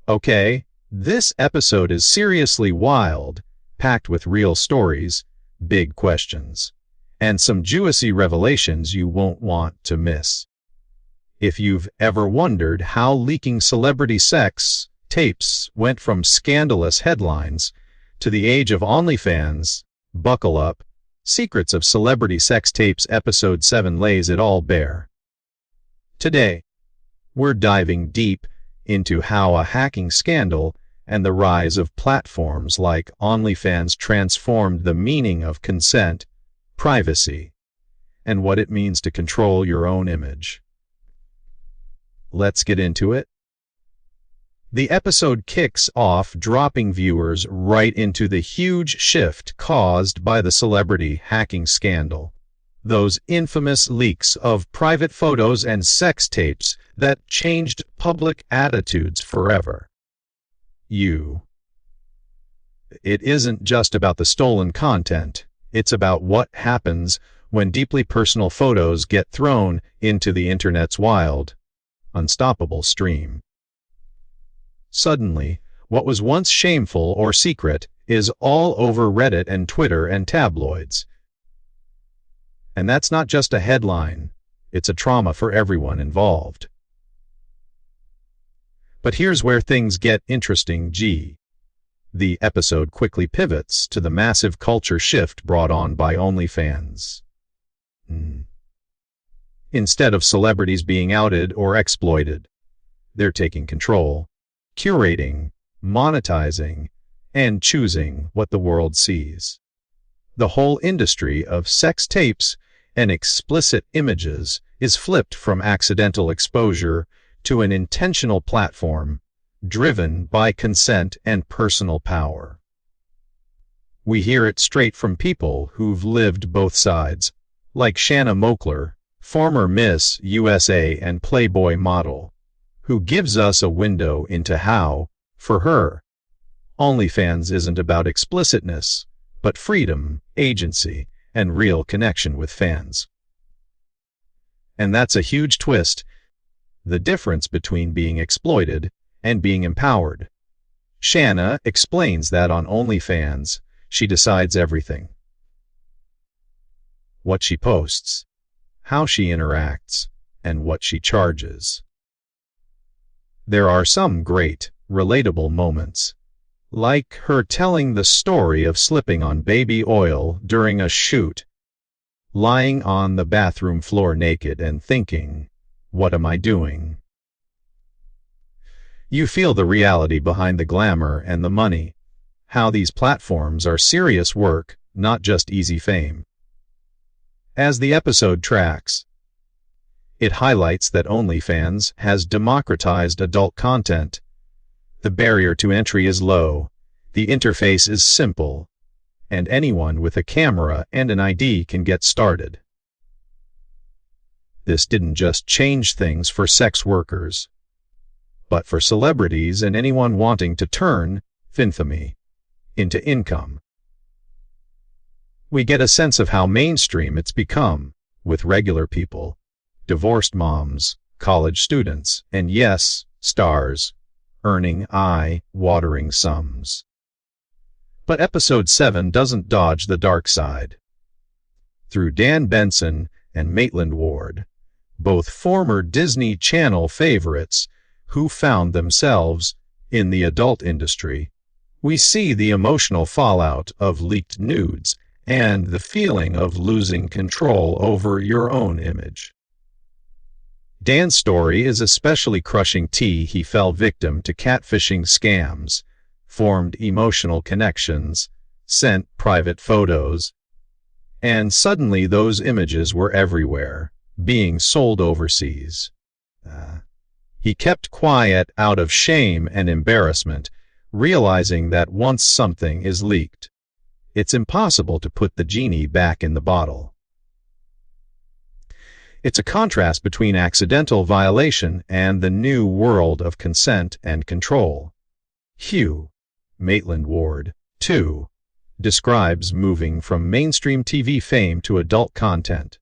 Okay, this episode is seriously wild, packed with real stories, big questions, and some juicy revelations you won't want to miss. If you've ever wondered how leaking celebrity sex tapes went from scandalous headlines to the age of OnlyFans, buckle up. Secrets of Celebrity Sex Tapes Episode 7 lays it all bare. Today, we're diving deep into how a hacking scandal and the rise of platforms like OnlyFans transformed the meaning of consent, privacy, and what it means to control your own image. Let's get into it. The episode kicks off dropping viewers right into the huge shift caused by the celebrity hacking scandal. Those infamous leaks of private photos and sex tapes that changed public attitudes forever. It isn't just about the stolen content, it's about what happens when deeply personal photos get thrown into the internet's wild, unstoppable stream. Suddenly, what was once shameful or secret is all over Reddit and Twitter and tabloids. And that's not just a headline, it's a trauma for everyone involved. But here's where things get interesting. The episode quickly pivots to the massive culture shift brought on by OnlyFans. Instead of celebrities being outed or exploited, they're taking control, curating, monetizing, and choosing what the world sees. The whole industry of sex tapes and explicit images is flipped from accidental exposure to an intentional platform driven by consent and personal power. We hear it straight from people who've lived both sides, like Shanna Moakler, former Miss USA and Playboy model, who gives us a window into how, for her, OnlyFans isn't about explicitness, but freedom, agency, and real connection with fans. And that's a huge twist, the difference between being exploited and being empowered. Shanna explains that on OnlyFans, she decides everything. What she posts, how she interacts, and what she charges. There are some great, relatable moments, like her telling the story of slipping on baby oil during a shoot, lying on the bathroom floor naked and thinking, "What am I doing?" You feel the reality behind the glamour and the money, how these platforms are serious work, not just easy fame. As the episode tracks, it highlights that OnlyFans has democratized adult content. The barrier to entry is low, the interface is simple, and anyone with a camera and an ID can get started. This didn't just change things for sex workers, but for celebrities and anyone wanting to turn infamy into income. We get a sense of how mainstream it's become, with regular people, divorced moms, college students, and yes, stars, earning eye-watering sums. But Episode 7 doesn't dodge the dark side. Through Dan Benson and Maitland Ward, both former Disney Channel favorites who found themselves in the adult industry, we see the emotional fallout of leaked nudes and the feeling of losing control over your own image. Dan's story is especially crushing. He fell victim to catfishing scams, formed emotional connections, sent private photos, and suddenly those images were everywhere, being sold overseas. He kept quiet out of shame and embarrassment, realizing that once something is leaked, it's impossible to put the genie back in the bottle. It's a contrast between accidental violation and the new world of consent and control. Maitland Ward, too, describes moving from mainstream TV fame to adult content,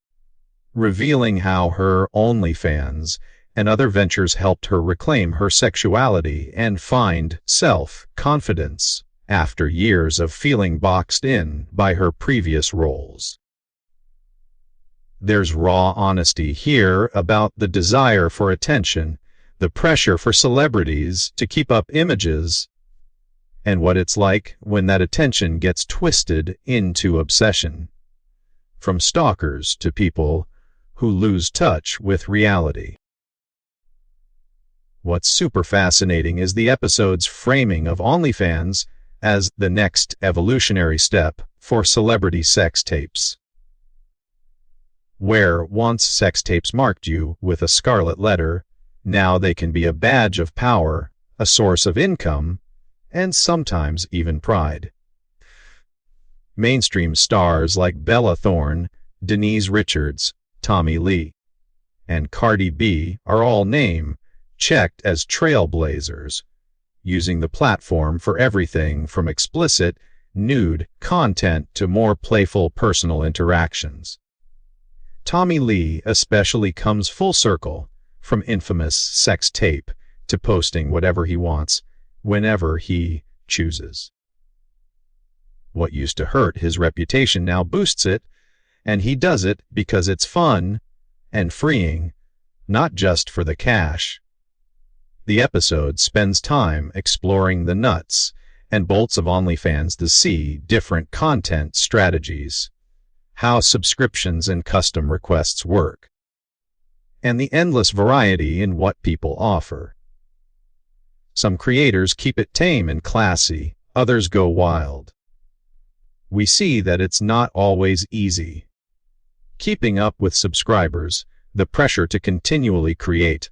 revealing how her OnlyFans and other ventures helped her reclaim her sexuality and find self-confidence after years of feeling boxed in by her previous roles. There's raw honesty here about the desire for attention, the pressure for celebrities to keep up images, and what it's like when that attention gets twisted into obsession. From stalkers to people who lose touch with reality. What's super fascinating is the episode's framing of OnlyFans as the next evolutionary step for celebrity sex tapes. Where once sex tapes marked you with a scarlet letter, now they can be a badge of power, a source of income, and sometimes even pride. Mainstream stars like Bella Thorne, Denise Richards, Tommy Lee, and Cardi B are all name-checked as trailblazers, using the platform for everything from explicit, nude content to more playful personal interactions. Tommy Lee especially comes full circle, from infamous sex tape to posting whatever he wants, whenever he chooses. What used to hurt his reputation now boosts it, and he does it because it's fun and freeing, not just for the cash. The episode spends time exploring the nuts and bolts of OnlyFans to see different content strategies, how subscriptions and custom requests work, and the endless variety in what people offer. Some creators keep it tame and classy, others go wild. We see that it's not always easy. Keeping up with subscribers, the pressure to continually create,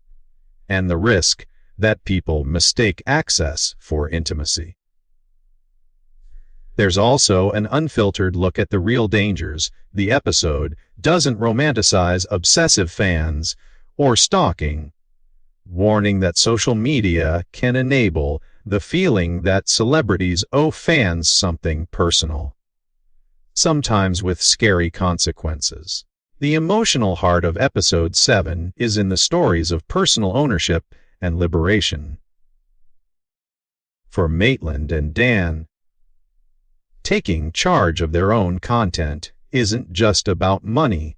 and the risk that people mistake access for intimacy. There's also an unfiltered look at the real dangers. The episode doesn't romanticize obsessive fans or stalking, warning that social media can enable the feeling that celebrities owe fans something personal, sometimes with scary consequences. The emotional heart of Episode 7 is in the stories of personal ownership and liberation. For Maitland and Dan, taking charge of their own content isn't just about money.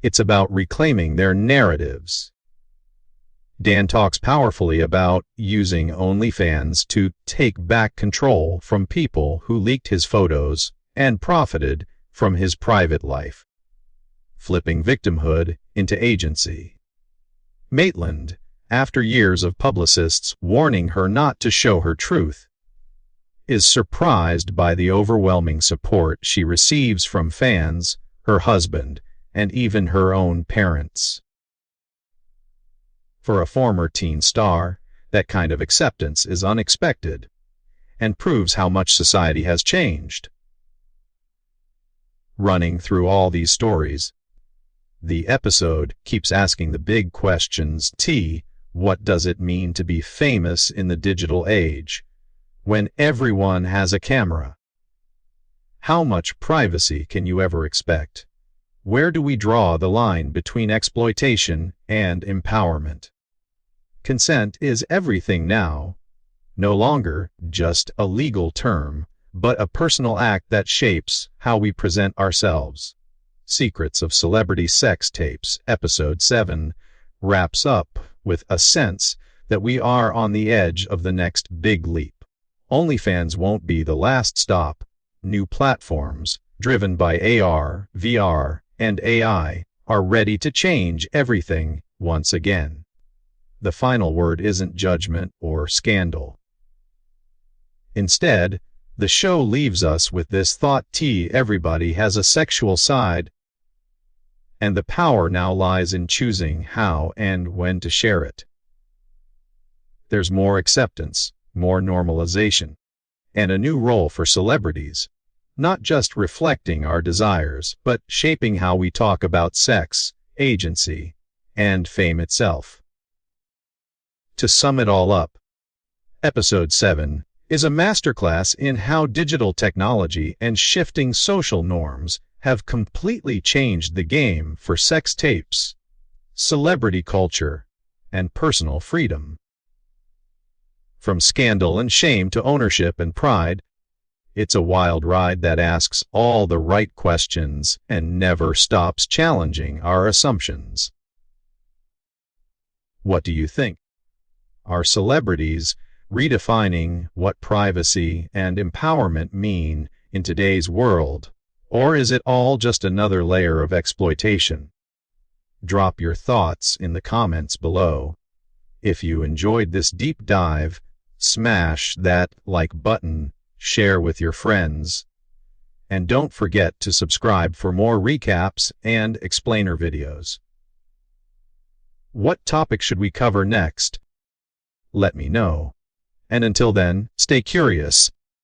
It's about reclaiming their narratives. Dan talks powerfully about using OnlyFans to take back control from people who leaked his photos and profited from his private life, flipping victimhood into agency. Maitland, after years of publicists warning her not to show her truth, is surprised by the overwhelming support she receives from fans, her husband, and even her own parents. For a former teen star, that kind of acceptance is unexpected and proves how much society has changed. Running through all these stories, the episode keeps asking the big questions. What does it mean to be famous in the digital age, when everyone has a camera? How much privacy can you ever expect? Where do we draw the line between exploitation and empowerment? Consent is everything now, no longer just a legal term, but a personal act that shapes how we present ourselves. Secrets of Celebrity Sex Tapes, Episode 7, wraps up with a sense that we are on the edge of the next big leap. OnlyFans won't be the last stop. New platforms, driven by AR, VR, and AI, are ready to change everything once again. The final word isn't judgment or scandal. Instead, the show leaves us with this thought: everybody has a sexual side, and the power now lies in choosing how and when to share it. There's more acceptance, more normalization, and a new role for celebrities, not just reflecting our desires, but shaping how we talk about sex, agency, and fame itself. To sum it all up, Episode 7 is a masterclass in how digital technology and shifting social norms have completely changed the game for sex tapes, celebrity culture, and personal freedom. From scandal and shame to ownership and pride, it's a wild ride that asks all the right questions and never stops challenging our assumptions. What do you think? Are celebrities redefining what privacy and empowerment mean in today's world, or is it all just another layer of exploitation? Drop your thoughts in the comments below. If you enjoyed this deep dive, smash that like button, share with your friends, and don't forget to subscribe for more recaps and explainer videos. What topic should we cover next? Let me know. And until then, stay curious